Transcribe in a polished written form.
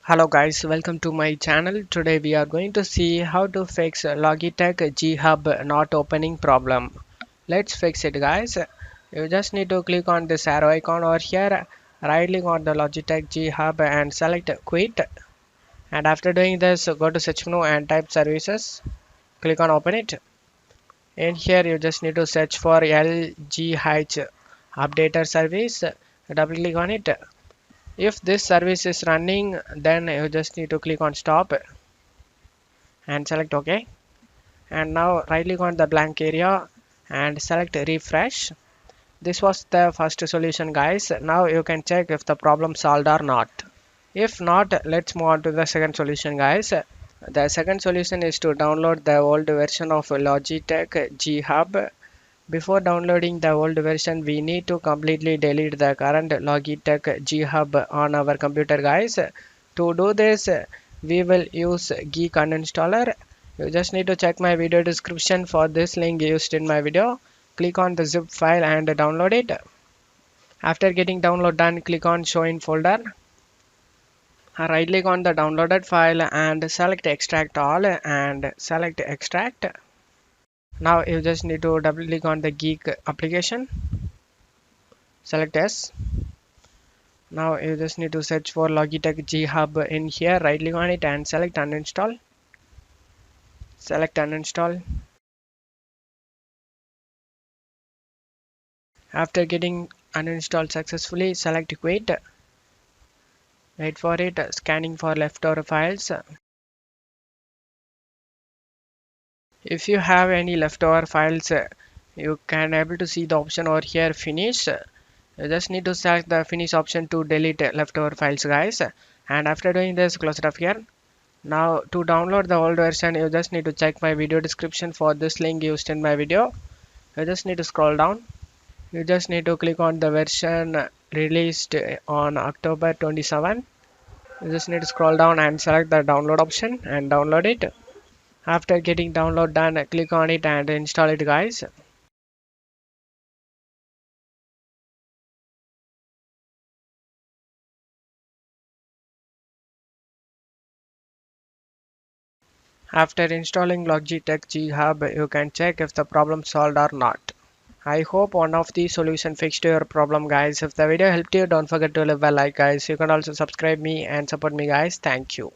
Hello guys, welcome to my channel. Today we are going to see how to fix Logitech G HUB not opening problem. Let's fix it guys. You just need to click on this arrow icon over here, right click on the Logitech G HUB and select quit. And after doing this, go to search menu and type services. Click on open it. In here you just need to search for LGH updater service. Double click on it. If this service is running, then you just need to click on stop and select OK. And now right click on the blank area and select refresh. This was the first solution guys. Now you can check if the problem solved or not. If not, let's move on to the second solution guys. The second solution is to download the old version of Logitech G HUB. Before downloading the old version, we need to completely delete the current Logitech G HUB on our computer guys. To do this, we will use Geek uninstaller. You just need to check my video description for this link used in my video. Click on the zip file and download it. After getting download done, click on show in folder. Right click on the downloaded file and select extract all and select extract. Now you just need to double click on the Geek application. Select yes. Now you just need to search for Logitech G HUB in here. Right click on it and select uninstall. Select uninstall. After getting uninstalled successfully, select quit. Wait for it. Scanning for leftover files. If you have any leftover files, you can able to see the option over here finish. You just need to select the finish option to delete leftover files guys. And after doing this, close it up here. Now to download the old version, you just need to check my video description for this link used in my video. You just need to scroll down. You just need to click on the version released on October 27. You just need to scroll down and select the download option and download it. After getting download done, click on it and install it guys. After installing Logitech G HUB, you can check if the problem solved or not. I hope one of these solutions fixed your problem guys. If the video helped you, don't forget to leave a like guys. You can also subscribe me and support me guys. Thank you.